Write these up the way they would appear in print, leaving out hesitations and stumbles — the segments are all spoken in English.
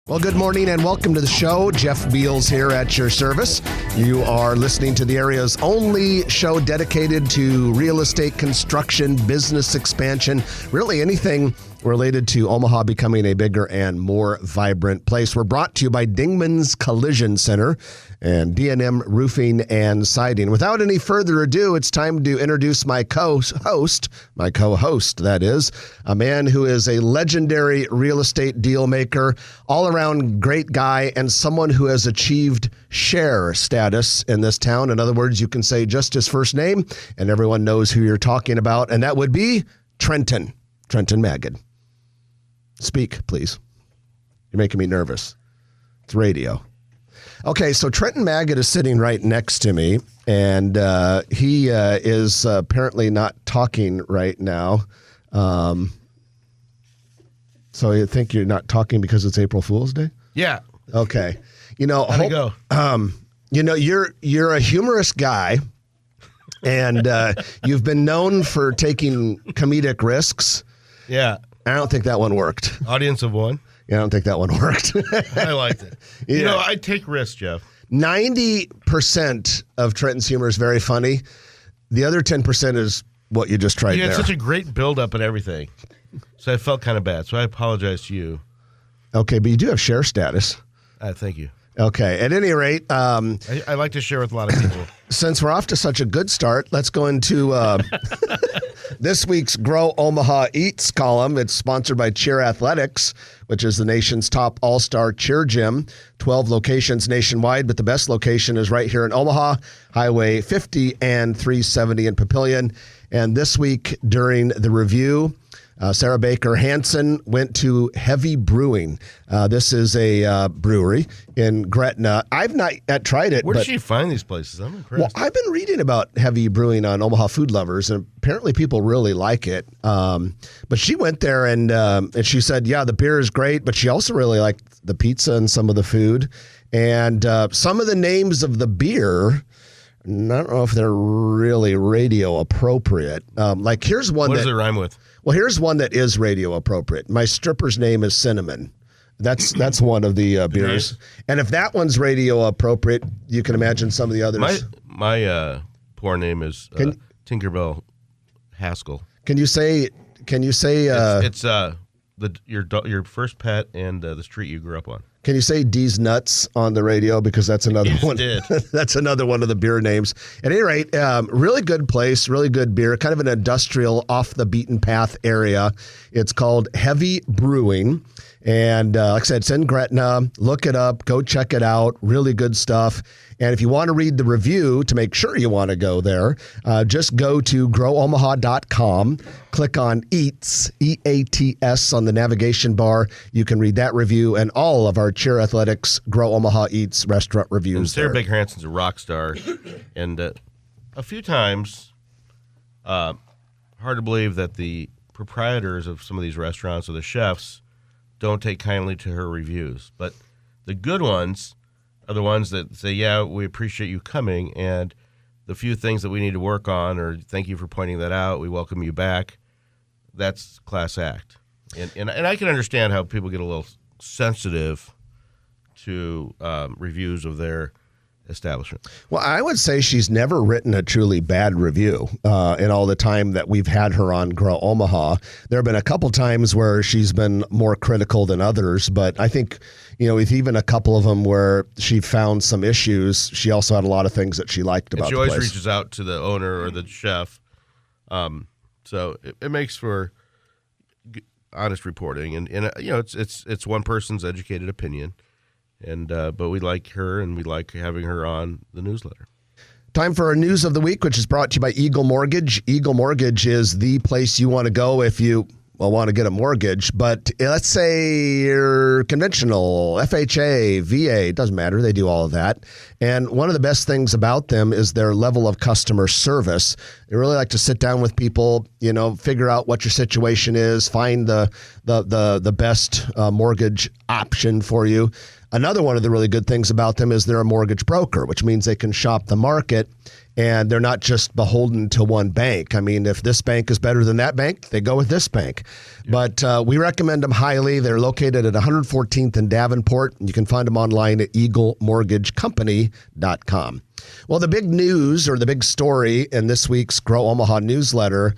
Well, good morning and welcome to the show. Jeff Beals here at your service. You are listening to the area's only show dedicated to real estate construction, business expansion, really anything related to Omaha becoming a bigger and more vibrant place. We're brought to you by Dingman's Collision Center and D&M Roofing and Siding. Without any further ado, it's time to introduce my co-host, that is, a man who is a legendary real estate deal maker, all-around great guy, and someone who has achieved share status in this town. In other words, you can say just his first name, and everyone knows who you're talking about, and that would be Trenton Magid. Speak, please. You're making me nervous. It's radio. Okay, so Trenton Magid is sitting right next to me, and he is apparently not talking right now. So you think you're not talking because it's April Fool's Day? Yeah. Okay. You know, how'd it go? You're a humorous guy, and you've been known for taking comedic risks. Yeah. I don't think that one worked. Audience of one. Yeah, I don't think that one worked. I liked it. Yeah. You know, I take risks, Jeff. 90% of Trenton's humor is very funny. The other 10% is what you just tried You had there. such a great build-up and everything. So I felt kind of bad. So I apologize to you. Okay, but you do have share status. Thank you. Okay, at any rate. I like to share with a lot of people. Since we're off to such a good start, let's go into this week's Grow Omaha Eats column. It's sponsored by Cheer Athletics, which is the nation's top all-star cheer gym. 12 locations nationwide, but the best location is right here in Omaha, Highway 50 and 370 in Papillion. And this week during the review, Sarah Baker Hansen went to Heavy Brewing. This is a brewery in Gretna. I've not tried it. Where did she find these places? I'm impressed. Well, I've been reading about Heavy Brewing on Omaha Food Lovers, and apparently people really like it. But she went there and she said, yeah, the beer is great, but she also really liked the pizza and some of the food. And some of the names of the beer, I don't know if they're really radio appropriate. Like here's one what does it rhyme with? Well, here's one that is radio appropriate. My stripper's name is Cinnamon. That's one of the beers. Nice. And if that one's radio appropriate, you can imagine some of the others. My poor name is Tinkerbell Haskell. Can you say? It's your first pet and the street you grew up on. Can you say D's Nuts on the radio? Because that's another one. Did. That's another one of the beer names. At any rate, really good place, really good beer, kind of an industrial, off the beaten path area. It's called Heavy Brewing. And like I said, it's in Gretna. Look it up. Go check it out. Really good stuff. And if you want to read the review to make sure you want to go there, just go to growomaha.com. Click on Eats, E-A-T-S on the navigation bar. You can read that review and all of our Cheer Athletics Grow Omaha Eats restaurant reviews. And Sarah Baker Hansen's a rock star. And a few times, hard to believe that the proprietors of some of these restaurants or the chefs don't take kindly to her reviews. But the good ones are the ones that say, yeah, we appreciate you coming, and the few things that we need to work on, or thank you for pointing that out, we welcome you back. That's class act. And I can understand how people get a little sensitive to reviews of their establishment. Well, I would say she's never written a truly bad review in all the time that we've had her on Grow Omaha. There have been a couple times where she's been more critical than others, but I think, with even a couple of them where she found some issues, she also had a lot of things that she liked about the place. She always reaches out to the owner or the chef. So it makes for honest reporting. And it's one person's educated opinion. And but we like her, and we like having her on the newsletter. Time for our news of the week, which is brought to you by Eagle Mortgage. Eagle Mortgage is the place you want to go if you want to get a mortgage. But let's say you're conventional, FHA, VA, it doesn't matter. They do all of that. And one of the best things about them is their level of customer service. They really like to sit down with people, figure out what your situation is, find the best mortgage option for you. Another one of the really good things about them is they're a mortgage broker, which means they can shop the market and they're not just beholden to one bank. I mean, if this bank is better than that bank, they go with this bank. Yeah. But we recommend them highly. They're located at 114th and Davenport. You can find them online at eaglemortgagecompany.com. Well, the big news or the big story in this week's Grow Omaha newsletter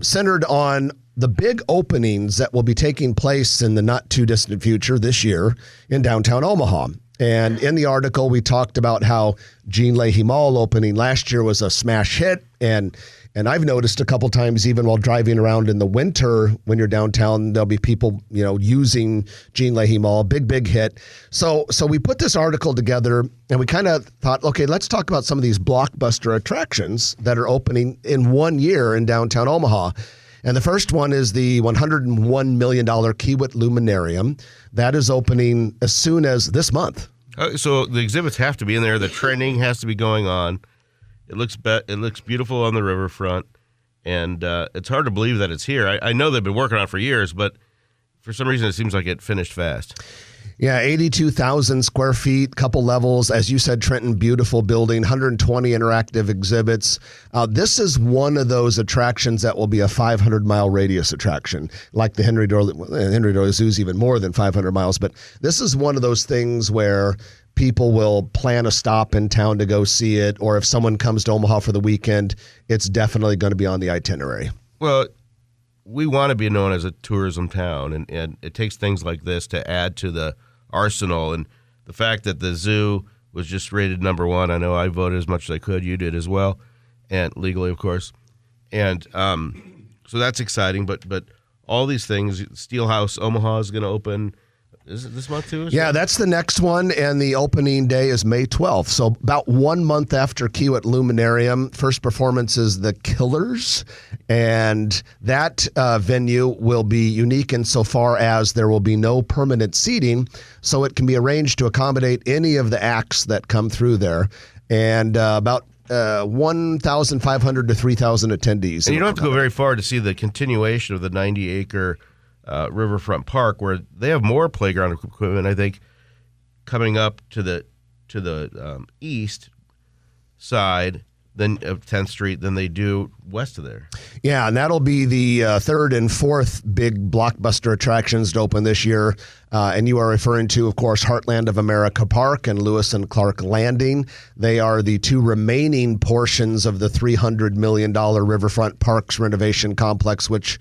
centered on the big openings that will be taking place in the not too distant future this year in downtown Omaha. And in the article, we talked about how Jean Leahy Mall opening last year was a smash hit. And I've noticed a couple times, even while driving around in the winter, when you're downtown, there'll be people, using Jean Leahy Mall, big hit. So we put this article together and we kind of thought, okay, let's talk about some of these blockbuster attractions that are opening in 1 year in downtown Omaha. And the first one is the $101 million Kiewit Luminarium. That is opening as soon as this month. So the exhibits have to be in there. The training has to be going on. It looks beautiful on the riverfront, and it's hard to believe that it's here. I know they've been working on it for years, but for some reason it seems like it finished fast. Yeah, 82,000 square feet, couple levels. As you said, Trenton, beautiful building, 120 interactive exhibits. This is one of those attractions that will be a 500-mile radius attraction, like the Henry Doyle Zoo is even more than 500 miles. But this is one of those things where people will plan a stop in town to go see it, or if someone comes to Omaha for the weekend, it's definitely going to be on the itinerary. Well, we want to be known as a tourism town, and it takes things like this to add to the arsenal. And the fact that the zoo was just rated number 1, I know I voted as much as I could. You did as well, and legally, of course. And so that's exciting. But all these things, Steelhouse Omaha is going to open. Is it this month too? Yeah, that's the next one, and the opening day is May 12th. So about 1 month after Kiewit Luminarium, first performance is The Killers, and that venue will be unique insofar as there will be no permanent seating, so it can be arranged to accommodate any of the acts that come through there, and about 1,500 to 3,000 attendees. And you don't have to go very far to see the continuation of the 90-acre riverfront park, where they have more playground equipment, I think, coming up to the east side of 10th Street than they do west of there. Yeah, and that'll be the third and fourth big blockbuster attractions to open this year. And you are referring to, of course, Heartland of America Park and Lewis and Clark Landing. They are the two remaining portions of the $300 million Riverfront Parks renovation complex, which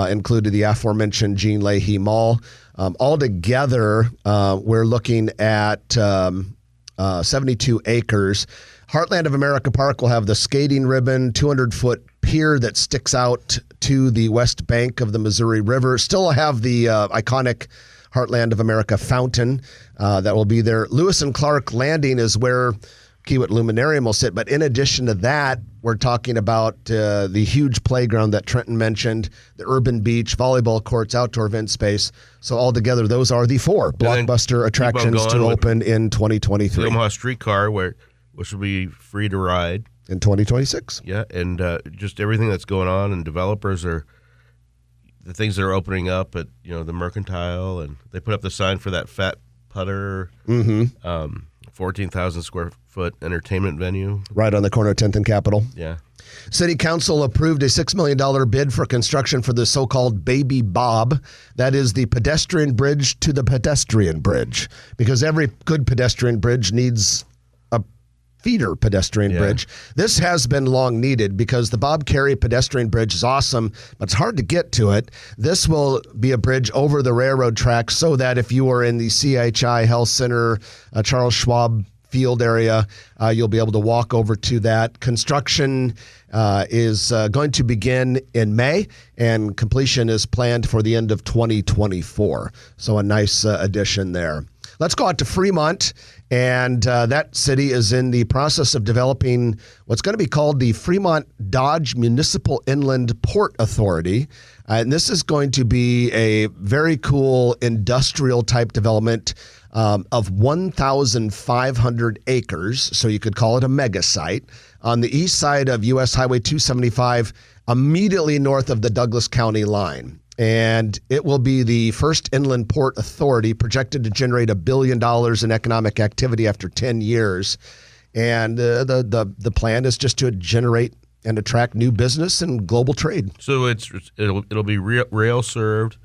included the aforementioned Jean Leahy Mall. Altogether, we're looking at 72 acres. Heartland of America Park will have the skating ribbon, 200-foot pier that sticks out to the west bank of the Missouri River. Still have the iconic Heartland of America fountain that will be there. Lewis and Clark Landing is where Kiewit Luminarium will sit. But in addition to that, we're talking about the huge playground that Trenton mentioned, the urban beach, volleyball courts, outdoor event space. So altogether, those are the 4 blockbuster attractions to open in 2023. The Omaha Streetcar, which will be free to ride. In 2026. Yeah, and just everything that's going on, and developers are the things that are opening up at the Mercantile, and they put up the sign for that Fat Putter. 14,000 square foot entertainment venue. Right on the corner of 10th and Capitol. Yeah. City Council approved a $6 million bid for construction for the so-called Baby Bob. That is the pedestrian bridge to the pedestrian bridge, because every good pedestrian bridge needs a feeder pedestrian bridge. This has been long needed because the Bob Carey pedestrian bridge is awesome, but it's hard to get to it. This will be a bridge over the railroad tracks so that if you are in the CHI Health Center, Charles Schwab Field area, you'll be able to walk over to that. Construction is going to begin in May, and completion is planned for the end of 2024. So a nice addition there. Let's go out to Fremont, and that city is in the process of developing what's going to be called the Fremont Dodge Municipal Inland Port Authority. And this is going to be a very cool industrial type development of 1,500 acres, so you could call it a mega site, on the east side of U.S. Highway 275, immediately north of the Douglas County line. And it will be the first inland port authority, projected to generate $1 billion in economic activity after 10 years. And the plan is just to generate and attract new business and global trade. So it'll be rail served,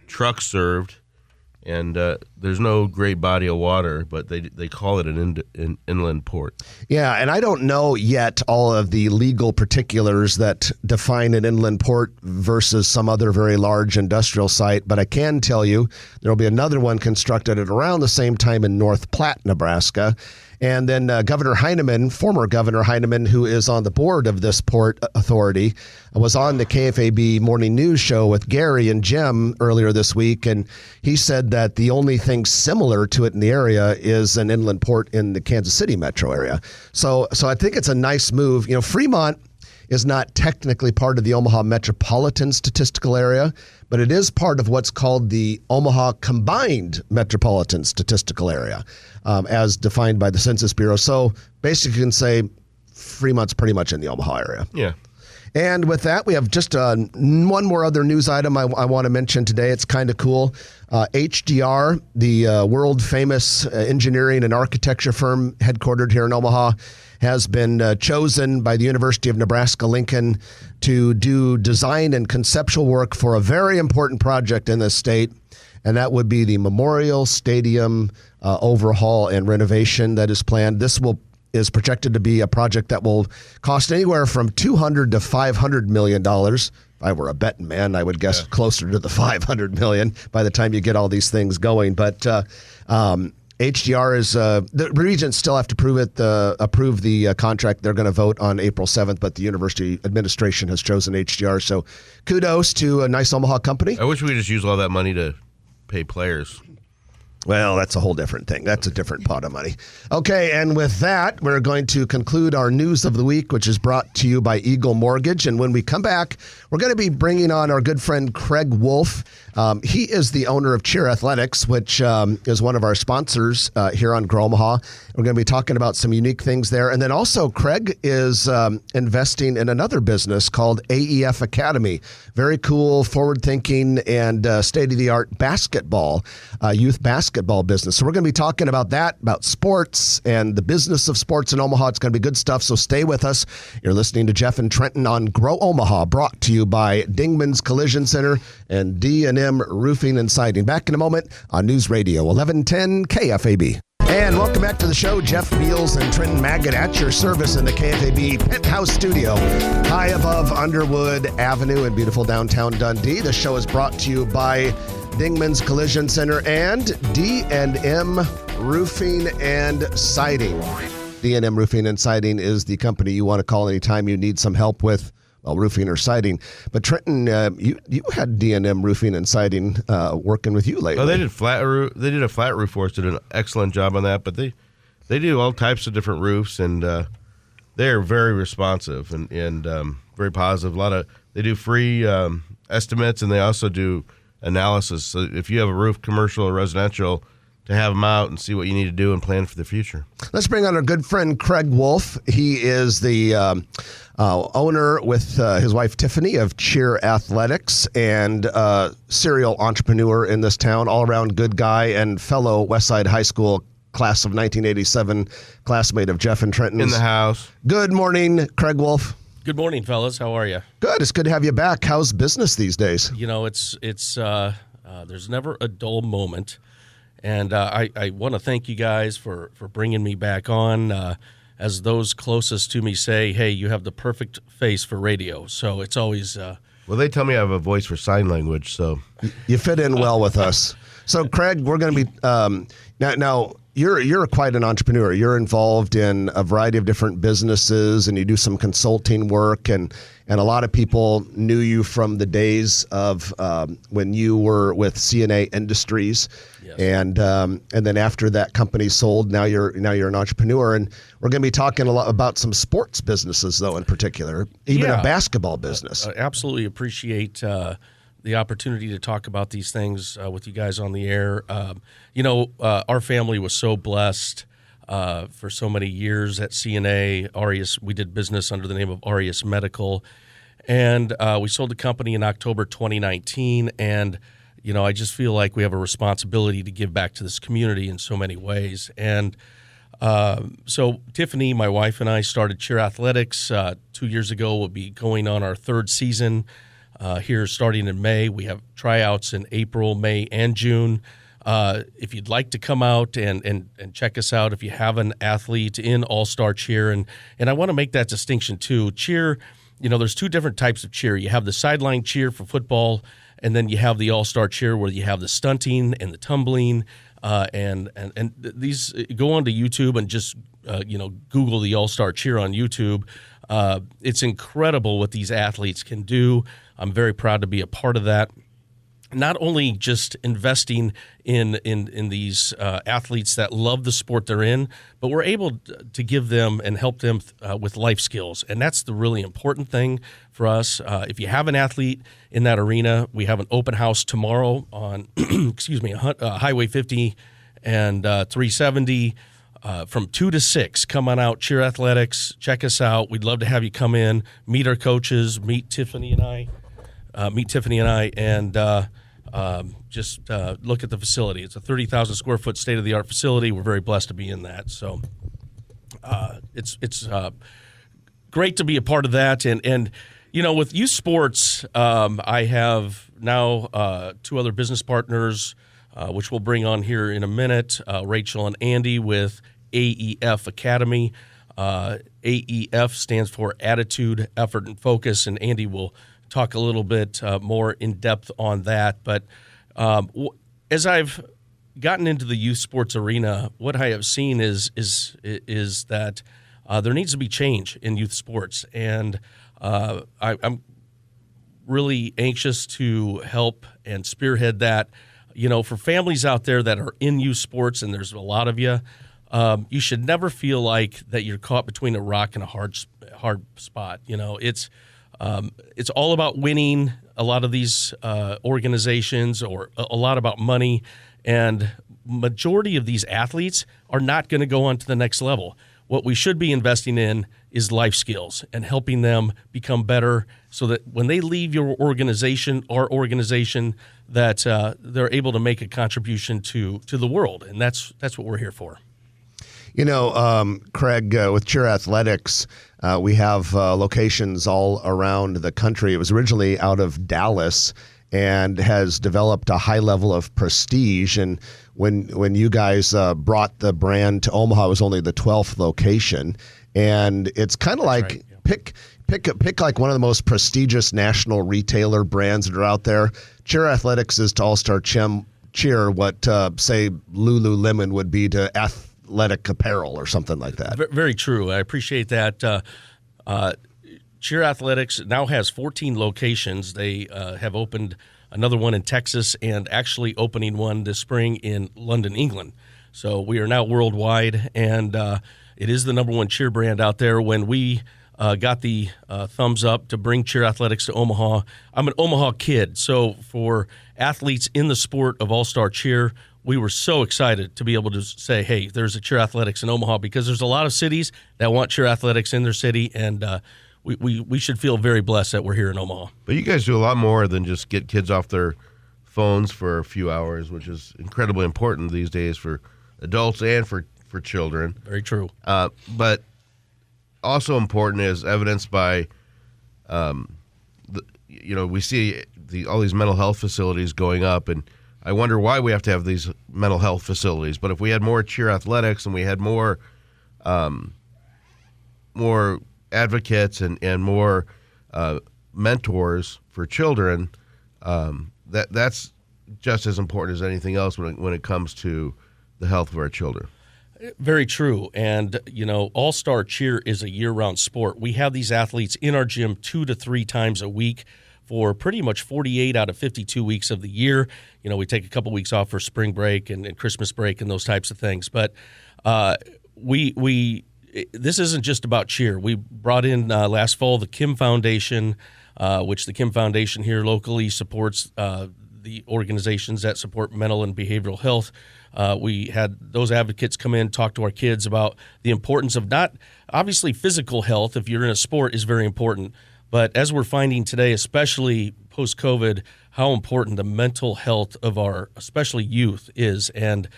truck served, and there's no great body of water, but they call it an inland port. Yeah, and I don't know yet all of the legal particulars that define an inland port versus some other very large industrial site, but I can tell you there will be another one constructed at around the same time in North Platte, Nebraska. And then Governor Heineman, former Governor Heineman, who is on the board of this port authority, was on the KFAB morning news show with Gary and Jim earlier this week. And he said that the only thing similar to it in the area is an inland port in the Kansas City metro area. So I think it's a nice move. You know, Fremont is not technically part of the Omaha Metropolitan Statistical Area, but it is part of what's called the Omaha Combined Metropolitan Statistical Area, as defined by the Census Bureau. So basically you can say Fremont's pretty much in the Omaha area. Yeah. And with that, we have just one more other news item I want to mention today. It's kind of cool. HDR, the world famous engineering and architecture firm headquartered here in Omaha, has been chosen by the University of Nebraska-Lincoln to do design and conceptual work for a very important project in the state, and that would be the Memorial Stadium overhaul and renovation that is planned. This is projected to be a project that will cost anywhere from $200 to $500 million. If I were a betting man, I would guess closer to the $500 million by the time you get all these things going. But HDR is the regents still have to approve the contract. They're going to vote on April 7th, but the university administration has chosen HDR. So kudos to a nice Omaha company. I wish we could just use all that money to pay players. Well, that's a whole different thing. That's a different pot of money. Okay, and with that, we're going to conclude our news of the week, which is brought to you by Eagle Mortgage. And when we come back, we're going to be bringing on our good friend Craig Wolf. He is the owner of Cheer Athletics, which is one of our sponsors here on Grow Omaha. We're going to be talking about some unique things there. And then also, Craig is investing in another business called AEF Academy. Very cool, forward-thinking, and state-of-the-art basketball, youth basketball business. So we're going to be talking about that, about sports and the business of sports in Omaha. It's going to be good stuff, so stay with us. You're listening to Jeff and Trenton on Grow Omaha, brought to you by Dingman's Collision Center and D&M Roofing and Siding. Back in a moment on News Radio 1110 KFAB. And welcome back to the show. Jeff Beals and Trenton Maggot at your service in the KFAB Penthouse Studio, high above Underwood Avenue in beautiful downtown Dundee. The show is brought to you by Dingman's Collision Center and D&M Roofing and Siding. D&M Roofing and Siding is the company you want to call anytime you need some help with roofing or siding. But Trenton, you had D&M Roofing and Siding working with you lately. Oh, they did flat roof. They did a flat roof for us. Did an excellent job on that. But they do all types of different roofs, and they are very responsive and very positive. They do free estimates, and they also do analysis. So if you have a roof, commercial or residential, to have them out and see what you need to do and plan for the future. Let's bring on our good friend Craig Wolf. He is the owner with his wife Tiffany of Cheer Athletics and serial entrepreneur in this town, all-around good guy and fellow Westside High School class of 1987 classmate of Jeff and Trenton's. In the house. Good morning, Craig Wolf. Good morning, fellas. How are you? Good. It's good to have you back. How's business these days? You know, it's there's never a dull moment. And I want to thank you guys for bringing me back on. As those closest to me say, hey, you have the perfect face for radio. So it's always... Well, they tell me I have a voice for sign language, so... You fit in well with us. So, Craig, we're going to be... Now, you're quite an entrepreneur. You're involved in a variety of different businesses, and you do some consulting work, and a lot of people knew you from the days of when you were with CNA Industries. Yes. And then after that company sold, now you're an entrepreneur, and we're going to be talking a lot about some sports businesses, though, in particular, even a basketball business. I absolutely appreciate the opportunity to talk about these things with you guys on the air. Our family was so blessed for so many years at CNA. Arias, we did business under the name of Arias Medical, and we sold the company in October 2019, and I just feel like we have a responsibility to give back to this community in so many ways. And So Tiffany, my wife, and I started cheer athletics 2 years ago. We'll be going on our third season here starting in May. We have tryouts in April, May, and June. If you'd like to come out and check us out, if you have an athlete in All-Star Cheer, and I want to make that distinction too. Cheer, there's two different types of cheer. You have the sideline cheer for football, and then you have the All-Star Cheer where you have the stunting and the tumbling. And these, go onto YouTube and just Google the All-Star Cheer on YouTube. It's incredible what these athletes can do. I'm very proud to be a part of that. Not only just investing in these athletes that love the sport they're in, but we're able to give them and help them with life skills. And that's the really important thing for us. If you have an athlete in that arena, we have an open house tomorrow on, Highway 50 and 370 from 2 to 6. Come on out, Cheer Athletics. Check us out. We'd love to have you come in, meet our coaches, meet Tiffany and I, and just look at the facility. It's a 30,000 square foot state-of-the-art facility. We're very blessed to be in that. So it's great to be a part of that. And with youth sports, I have now 2 other business partners, which we'll bring on here in a minute, Rachael and Andy with AEF Academy. AEF stands for Attitude, Effort, and Focus, and Andy will talk a little bit more in depth on that. But as I've gotten into the youth sports arena, what I have seen is that there needs to be change in youth sports, and I'm really anxious to help and spearhead that. For families out there that are in youth sports, and there's a lot of you, you should never feel like that you're caught between a rock and a hard spot. It's all about winning. A lot of these organizations, or a lot about money, and majority of these athletes are not going to go on to the next level. What we should be investing in is life skills and helping them become better, so that when they leave your organization, our organization, that they're able to make a contribution to the world, and that's what we're here for. Craig, with Cheer Athletics, we have locations all around the country. It was originally out of Dallas and has developed a high level of prestige. And when you guys brought the brand to Omaha, it was only the 12th location. And it's kind of like right, yeah. pick like one of the most prestigious national retailer brands that are out there. Cheer Athletics is to All-Star Cheer what, say, Lululemon would be to athletic apparel or something like that. Very true. I appreciate that. Cheer Athletics now has 14 locations. They have opened another one in Texas and actually opening one this spring in London, England. So we are now worldwide, and it is the number one cheer brand out there. When we got the thumbs up to bring Cheer Athletics to Omaha, I'm an Omaha kid. So for athletes in the sport of All-Star Cheer, we were so excited to be able to say, hey, there's a Cheer Athletics in Omaha, because there's a lot of cities that want Cheer Athletics in their city, and we should feel very blessed that we're here in Omaha. But you guys do a lot more than just get kids off their phones for a few hours, which is incredibly important these days for adults and for children. Very true. But also important is evidenced by, we see all these mental health facilities going up, and I wonder why we have to have these mental health facilities. But if we had more Cheer Athletics and we had more advocates and more mentors for children, that's just as important as anything else when it comes to the health of our children. Very true. And, All-Star Cheer is a year-round sport. We have these athletes in our gym 2 to 3 times a week for pretty much 48 out of 52 weeks of the year. We take a couple weeks off for spring break and Christmas break and those types of things. But this isn't just about cheer. We brought in last fall the Kim Foundation, which the Kim Foundation here locally supports the organizations that support mental and behavioral health. We had those advocates come in, talk to our kids about the importance of not, obviously physical health, if you're in a sport, is very important. But as we're finding today, especially post-COVID, how important the mental health of our, especially youth, is, and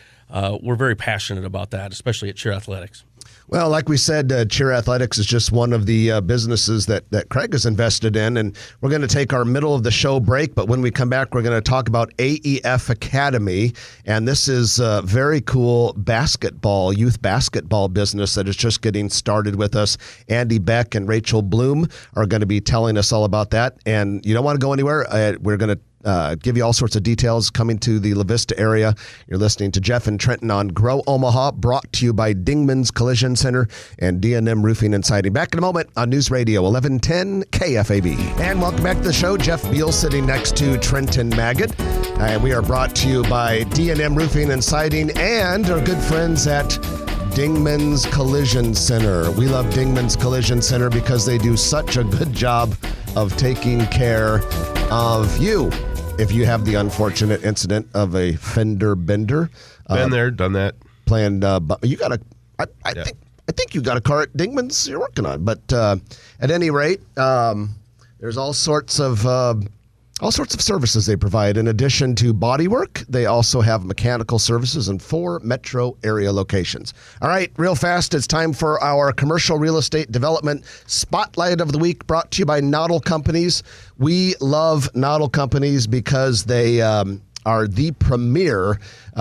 we're very passionate about that, especially at Cheer Athletics. Well, like we said, Cheer Athletics is just one of the businesses that Craig has invested in, and we're going to take our middle of the show break, but when we come back, we're going to talk about AEF Academy, and this is a very cool youth basketball business that is just getting started with us. Andy Beck and Rachael Blum are going to be telling us all about that, and you don't want to go anywhere. We're going to give you all sorts of details coming to the La Vista area. You're listening to Jeff and Trenton on Grow Omaha, brought to you by Dingman's Collision Center and D&M Roofing and Siding. Back in a moment on News Radio 1110 KFAB. And welcome back to the show. Jeff Beal sitting next to Trenton Maggot. And we are brought to you by D&M Roofing and Siding and our good friends at Dingman's Collision Center. We love Dingman's Collision Center because they do such a good job of taking care of you. If you have the unfortunate incident of a fender bender, been there, done that. Planned, you got I think you got a car at Dingman's you're working on. But at any rate, there's all sorts of services they provide. In addition to body work, they also have mechanical services in 4 metro area locations. All right, real fast, it's time for our commercial real estate development spotlight of the week, brought to you by Noddle Companies. We love Noddle Companies because they are the premier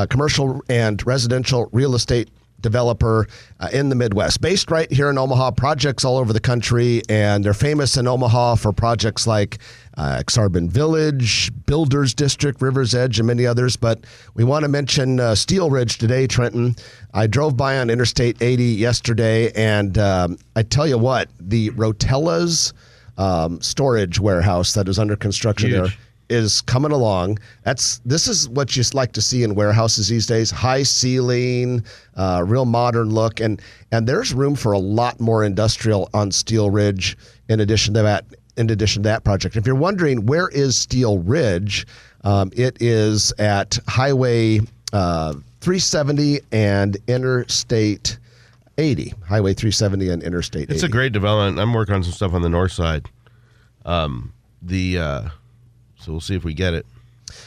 commercial and residential real estate developer in the Midwest, based right here in Omaha, projects all over the country, and they're famous in Omaha for projects like Exarban Village, Builders District, River's Edge, and many others. But we want to mention Steel Ridge today, Trenton. I drove by on Interstate 80 yesterday, and I tell you what, the Rotella's storage warehouse that is under construction there is coming along. This is what you like to see in warehouses these days: high ceiling, real modern look, and there's room for a lot more industrial on Steel Ridge. In addition to that project, if you're wondering where is Steel Ridge, it is at Highway 370 and Interstate 80. Highway 370 and Interstate 80. It's a great development. I'm working on some stuff on the north side. So we'll see if we get it.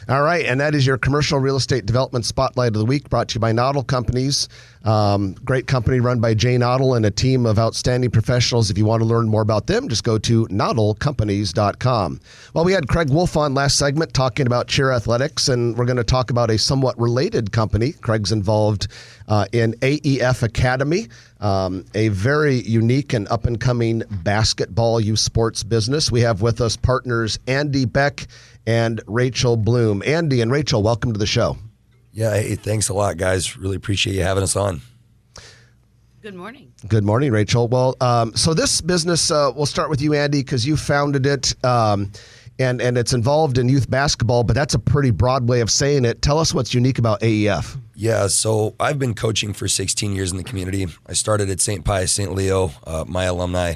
All right, and that is your commercial real estate development spotlight of the week, brought to you by Noddle Companies. Great company run by Jay Noddle and a team of outstanding professionals. If you want to learn more about them, just go to noddlecompanies.com. Well, we had Craig Wolf on last segment talking about Cheer Athletics, and we're going to talk about a somewhat related company. Craig's involved in AEF Academy, a very unique and up-and-coming basketball youth sports business. We have with us partners Andy Beck and Rachael Blum. Andy and Rachael, welcome to the show. Yeah, hey, thanks a lot, guys. Really appreciate you having us on. Good morning. Good morning, Rachael. Well, so this business, we'll start with you, Andy, because you founded it, and it's involved in youth basketball, but that's a pretty broad way of saying it. Tell us what's unique about AEF. Yeah, so I've been coaching for 16 years in the community. I started at St. Pius St. Leo, my alumni.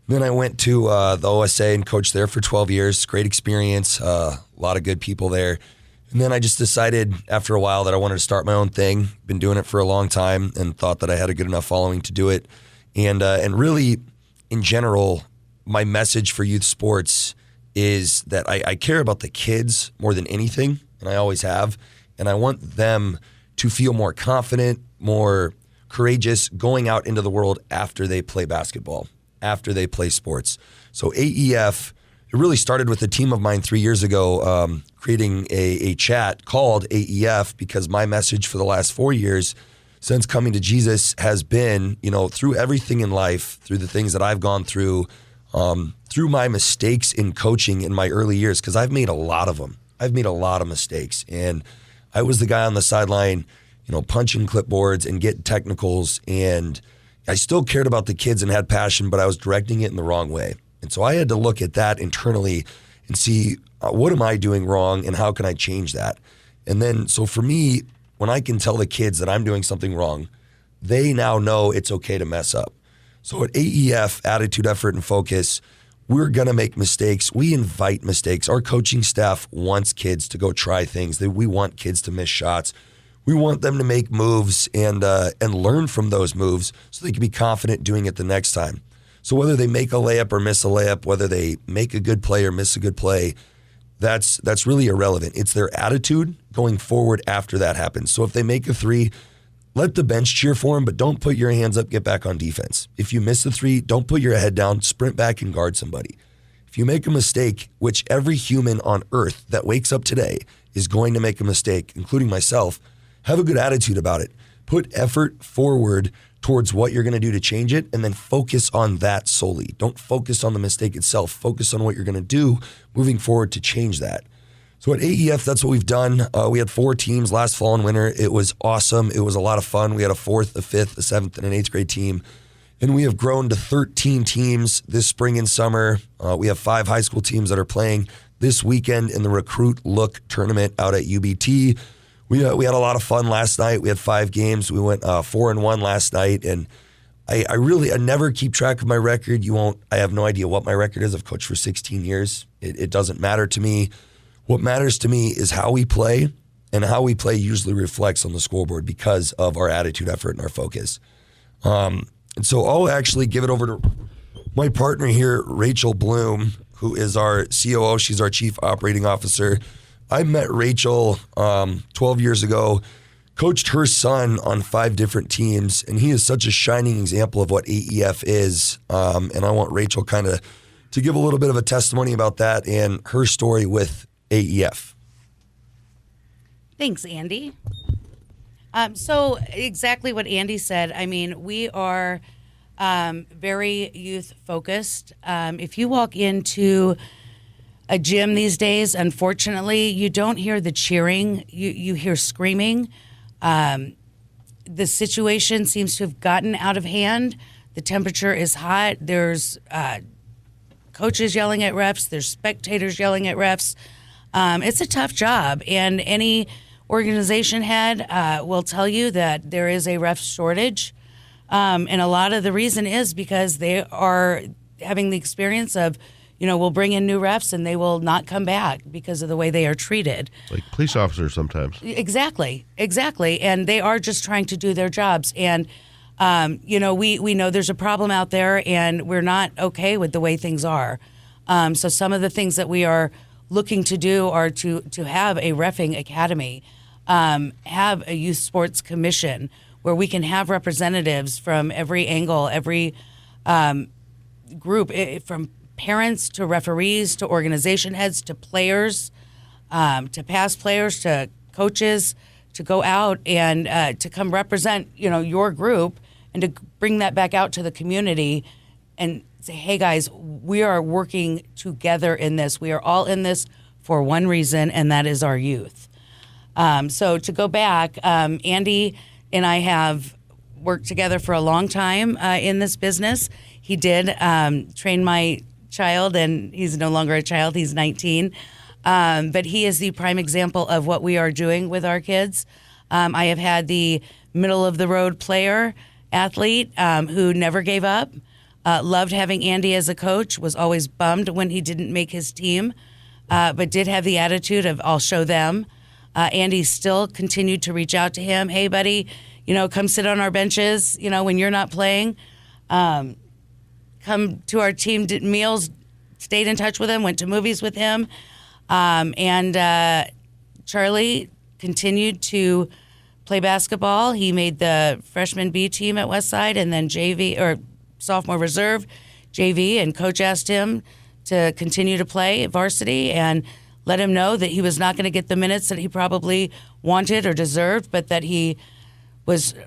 Then I went to the OSA and coached there for 12 years. Great experience, a lot of good people there. And then I just decided after a while that I wanted to start my own thing. Been doing it for a long time and thought that I had a good enough following to do it. And really, in general, my message for youth sports is that I care about the kids more than anything, and I always have. And I want them to feel more confident, more courageous going out into the world after they play basketball, after they play sports. So AEF, it really started with a team of mine 3 years ago, creating a chat called AEF, because my message for the last 4 years since coming to Jesus has been, through everything in life, through the things that I've gone through my mistakes in coaching in my early years, because I've made a lot of them. I've made a lot of mistakes. And I was the guy on the sideline, punching clipboards and getting technicals, and I still cared about the kids and had passion, but I was directing it in the wrong way. And so I had to look at that internally and see what am I doing wrong and how can I change that? And then, so for me, when I can tell the kids that I'm doing something wrong, they now know it's okay to mess up. So at AEF, Attitude, Effort, and Focus, we're going to make mistakes. We invite mistakes. Our coaching staff wants kids to go try things. We want kids to miss shots. We want them to make moves and learn from those moves so they can be confident doing it the next time. So whether they make a layup or miss a layup, whether they make a good play or miss a good play, that's really irrelevant. It's their attitude going forward after that happens. So if they make a three, let the bench cheer for them, but don't put your hands up, get back on defense. If you miss a three, don't put your head down, sprint back and guard somebody. If you make a mistake, which every human on earth that wakes up today is going to make a mistake, including myself, have a good attitude about it. Put effort forward towards what you're going to do to change it, and then focus on that solely. Don't focus on the mistake itself. Focus on what you're going to do moving forward to change that. So at AEF, that's what we've done. We had 4 teams last fall and winter. It was awesome. It was a lot of fun. We had a 4th, a 5th, a 7th, and an 8th grade team. And we have grown to 13 teams this spring and summer. We have 5 high school teams that are playing this weekend in the Recruit Look tournament out at UBT. We had a lot of fun last night. We had 5 games. We went 4-1 last night. And I never keep track of my record. I have no idea what my record is. I've coached for 16 years. It doesn't matter to me. What matters to me is how we play, and how we play usually reflects on the scoreboard because of our attitude, effort, and our focus. And so I'll actually give it over to my partner here, Rachael Blum, who is our COO. She's our Chief Operating Officer. I met Rachael 12 years ago, coached her son on 5 different teams, and he is such a shining example of what AEF is. And I want Rachael kind of to give a little bit of a testimony about that and her story with AEF. Thanks, Andy. So exactly what Andy said. I mean, we are very youth focused. If you walk into a gym these days, unfortunately, you don't hear the cheering. You hear screaming. The situation seems to have gotten out of hand. The temperature is hot. There's coaches yelling at refs. There's spectators yelling at refs. It's a tough job, and any organization head will tell you that there is a ref shortage. And a lot of the reason is because they are having the experience of, we'll bring in new refs and they will not come back because of the way they are treated. Like police officers sometimes. Exactly. And they are just trying to do their jobs. And, we know there's a problem out there, and we're not okay with the way things are. So some of the things that we are looking to do are to have a reffing academy, have a youth sports commission where we can have representatives from every angle, every group, from parents to referees to organization heads to players, to past players to coaches, to go out and to come represent your group and to bring that back out to the community and say, hey guys, we are working together in this. We are all in this for one reason, and that is our youth. So to go back, Andy and I have worked together for a long time in this business. He did train my child, and he's no longer a child. He's 19. But he is the prime example of what we are doing with our kids. I have had the middle-of-the-road player, athlete who never gave up. Loved having Andy as a coach, was always bummed when he didn't make his team, but did have the attitude of, I'll show them. Andy still continued to reach out to him. Hey, buddy, come sit on our benches, when you're not playing. Come to our team, did meals, stayed in touch with him, went to movies with him. And Charlie continued to play basketball. He made the freshman B team at Westside, and then JV, or sophomore reserve, JV, and coach asked him to continue to play varsity and let him know that he was not going to get the minutes that he probably wanted or deserved, but that he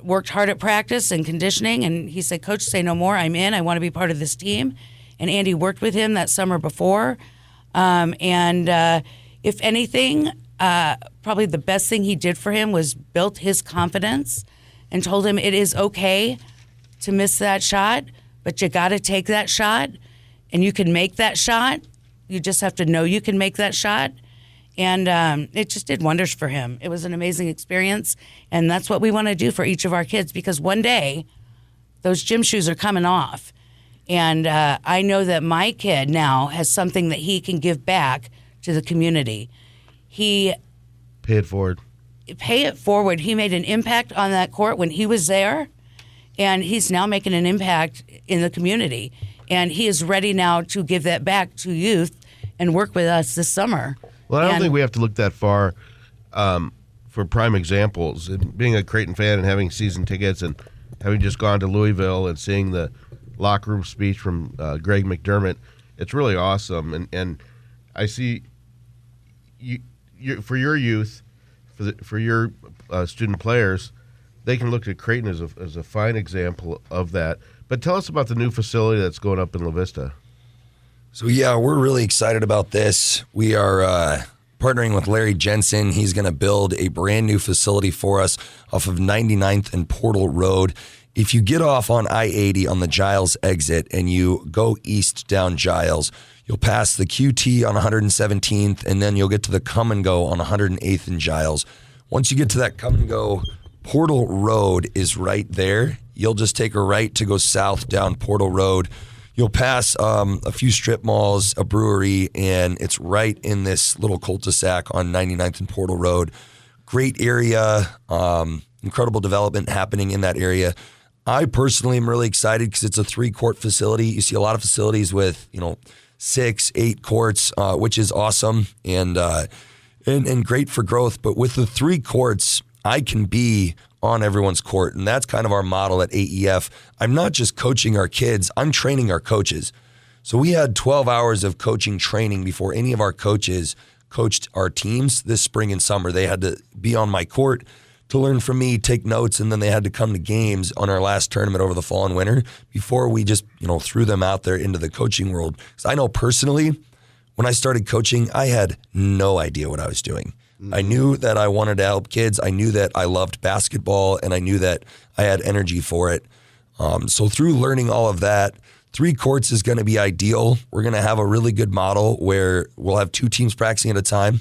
worked hard at practice and conditioning. And he said, Coach, say no more. I'm in. I want to be part of this team. And Andy worked with him that summer before. If anything, probably the best thing he did for him was built his confidence and told him it is okay to miss that shot, but you got to take that shot, and you can make that shot. You just have to know you can make that shot. And it just did wonders for him. It was an amazing experience, and that's what we want to do for each of our kids, because one day those gym shoes are coming off. And I know that my kid now has something that he can give back to the community. Pay it forward. He made an impact on that court when he was there, and he's now making an impact in the community. And he is ready now to give that back to youth and work with us this summer Well, I don't And- think we have to look that far for prime examples. And being a Creighton fan and having season tickets and having just gone to Louisville and seeing the locker room speech from Greg McDermott, it's really awesome. And I see for your youth, for your student players, they can look at Creighton as a fine example of that. But tell us about the new facility that's going up in La Vista. So, yeah, we're really excited about this. We are partnering with Larry Jensen. He's going to build a brand new facility for us off of 99th and Portal Road. If you get off on I-80 on the Giles exit and you go east down Giles, you'll pass the QT on 117th, and then you'll get to the Come and Go on 108th and Giles. Once you get to that Come and Go, Portal Road is right there. You'll just take a right to go south down Portal Road. You'll pass a few strip malls, a brewery, and it's right in this little cul-de-sac on 99th and Portal Road. Great area, incredible development happening in that area. I personally am really excited because it's a 3-court facility. You see a lot of facilities with, 6, 8 courts, which is awesome and great for growth. But with the 3 courts, I can be on everyone's court, and that's kind of our model at AEF. I'm not just coaching our kids, I'm training our coaches. So we had 12 hours of coaching training before any of our coaches coached our teams this spring and summer. They had to be on my court to learn from me, take notes, and then they had to come to games on our last tournament over the fall and winter before we just, threw them out there into the coaching world. Because I know personally, when I started coaching, I had no idea what I was doing. I knew that I wanted to help kids. I knew that I loved basketball, and I knew that I had energy for it. So through learning all of that, 3 courts is going to be ideal. We're going to have a really good model where we'll have 2 teams practicing at a time.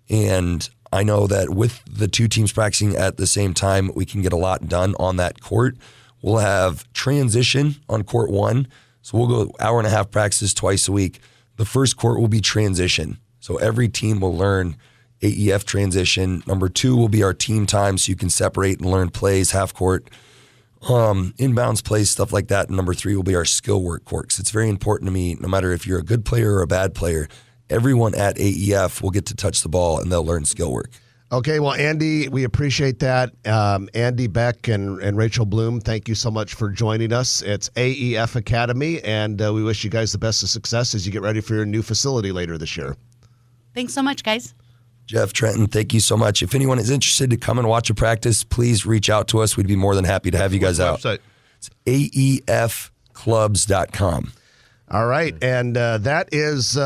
And I know that with the 2 teams practicing at the same time, we can get a lot done on that court. We'll have transition on court 1. So we'll go hour and a half practices twice a week. The first court will be transition. So every team will learn AEF transition. Number 2 will be our team time, so you can separate and learn plays, half court, inbounds plays, stuff like that. And number 3 will be our skill work court. 'Cause it's very important to me, no matter if you're a good player or a bad player, everyone at AEF will get to touch the ball and they'll learn skill work. Okay, well, Andy, we appreciate that. Andy Beck and Rachael Blum, thank you so much for joining us. It's AEF Academy, and we wish you guys the best of success as you get ready for your new facility later this year. Thanks so much, guys. Jeff, Trenton, thank you so much. If anyone is interested to come and watch a practice, please reach out to us. We'd be more than happy to have you guys out. Website? It's aefclubs.com. All right, and that is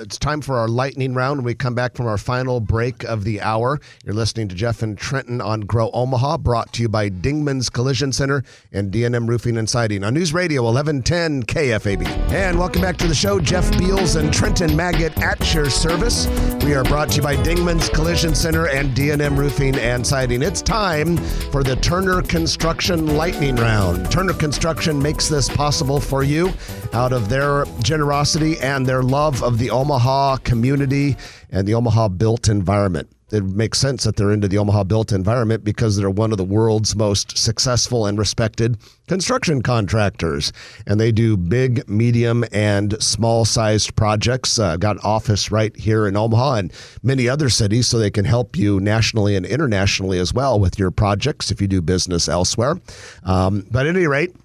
it's time for our lightning round when we come back from our final break of the hour. You're listening to Jeff and Trenton on Grow Omaha, brought to you by Dingman's Collision Center and D&M Roofing and Siding on News Radio 1110 KFAB. And welcome back to the show. Jeff Beals and Trenton Maggot at your service. We are brought to you by Dingman's Collision Center and D&M Roofing and Siding. It's time for the Turner Construction Lightning Round. Turner Construction makes this possible for you out of their generosity and their love of the Omaha community and the Omaha built environment. It makes sense that they're into the Omaha built environment because they're one of the world's most successful and respected construction contractors. And they do big, medium, and small-sized projects. Got an office right here in Omaha and many other cities, so they can help you nationally and internationally as well with your projects if you do business elsewhere. But at any rate,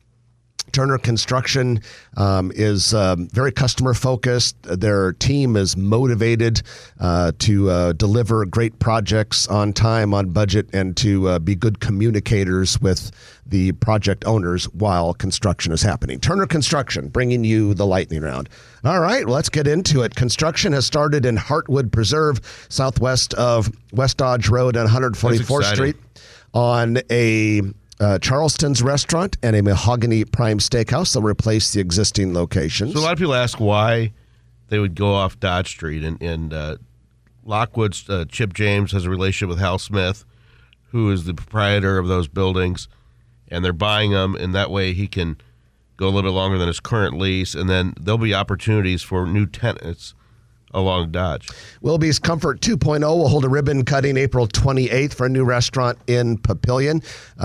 Turner Construction is very customer focused. Their team is motivated to deliver great projects on time, on budget, and to be good communicators with the project owners while construction is happening. Turner Construction, bringing you the lightning round. All right, well, let's get into it. Construction has started in Heartwood Preserve, southwest of West Dodge Road and 144th Street, on a Charleston's restaurant and a Mahogany Prime Steakhouse. They'll replace the existing locations. So a lot of people ask why they would go off Dodge Street. And Lockwood's Chip James has a relationship with Hal Smith, who is the proprietor of those buildings. And they're buying them, and that way he can go a little bit longer than his current lease. And then there'll be opportunities for new tenants along Dodge. Wilby's Comfort 2.0 will hold a ribbon cutting April 28th for a new restaurant in Papillion.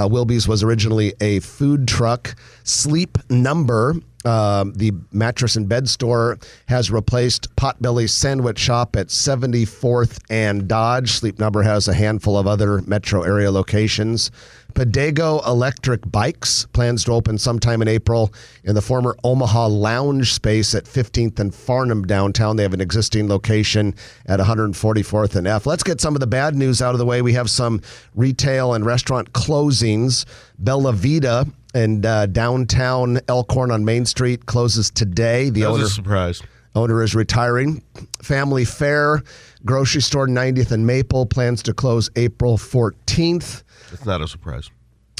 Wilby's was originally a food truck. Sleep Number The mattress and bed store has replaced Potbelly's Sandwich Shop at 74th and Dodge. Sleep Number has a handful of other metro area locations. Pedego Electric Bikes plans to open sometime in April in the former Omaha Lounge space at 15th and Farnham downtown. They have an existing location at 144th and F. Let's get some of the bad news out of the way. We have some retail and restaurant closings. Bella Vita in downtown Elkhorn on Main Street closes today. That was a surprise. Owner is retiring. Family Fare grocery store 90th and Maple plans to close April 14th. It's not a surprise.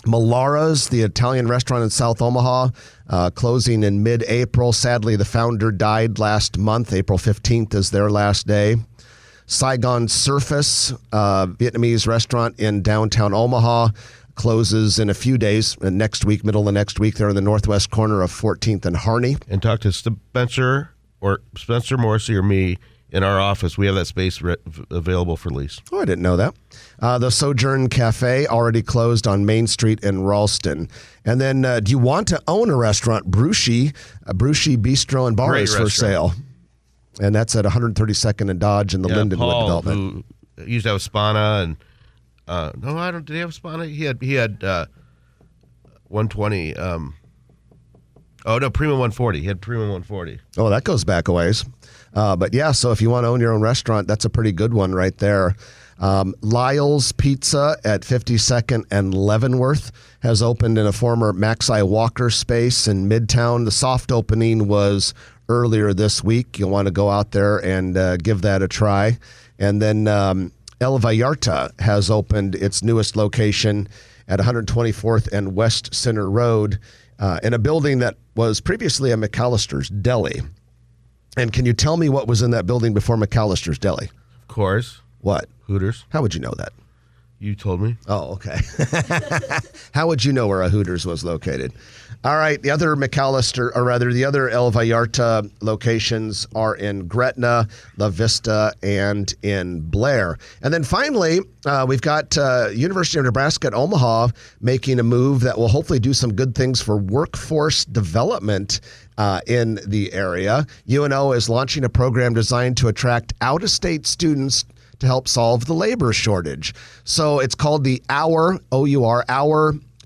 Malara's, the Italian restaurant in South Omaha, closing in mid-April. Sadly, the founder died last month. April 15th is their last day. Saigon Surface, Vietnamese restaurant in downtown Omaha, closes in a few days. Next week, middle of next week, they're in the northwest corner of 14th and Harney. And talk to Spencer Morrissey or me in our office. We have that space available for lease. Oh, I didn't know that. The Sojourn Cafe already closed on Main Street in Ralston. And then, do you want to own a restaurant? Bruschi Bistro and Bar Great is for restaurant. sale. And that's at 132nd and Dodge in the Lindenwood Paul, development. who used to have Spana and no, I don't. Did he have Spana? He had 120. Prima 140. He had Prima 140. Oh, that goes back a ways. But yeah, so if you want to own your own restaurant, that's a pretty good one right there. Lyle's Pizza at 52nd and Leavenworth has opened in a former Max I. Walker space in Midtown. The soft opening was earlier this week. You'll want to go out there and give that a try. And then El Vallarta has opened its newest location at 124th and West Center Road in a building that was previously a McAllister's Deli. And can you tell me what was in that building before McAllister's Deli? Of course. What? Hooters. How would you know that? You told me. Oh, okay. How would you know where a Hooters was located? All right, the other the other El Vallarta locations are in Gretna, La Vista, and in Blair. And then finally, we've got University of Nebraska at Omaha making a move that will hopefully do some good things for workforce development in the area. UNO is launching a program designed to attract out-of-state students to help solve the labor shortage. So it's called the Our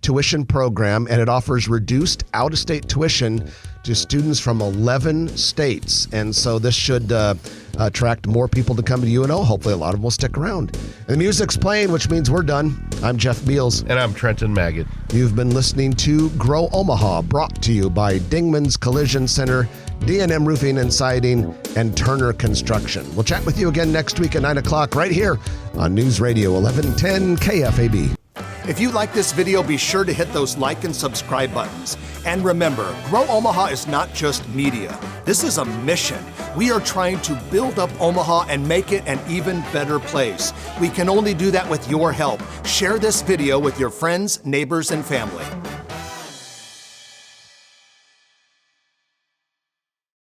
Tuition Program, and it offers reduced out-of-state tuition to students from 11 states. And so this should attract more people to come to UNO. Hopefully a lot of them will stick around. And the music's playing, which means we're done. I'm Jeff Beals. And I'm Trenton Magid. You've been listening to Grow Omaha, brought to you by Dingman's Collision Center, D&M Roofing and Siding, and Turner Construction. We'll chat with you again next week at 9 o'clock right here on News Radio 1110 KFAB. If you like this video, be sure to hit those like and subscribe buttons. And remember, Grow Omaha is not just media. This is a mission. We are trying to build up Omaha and make it an even better place. We can only do that with your help. Share this video with your friends, neighbors, and family.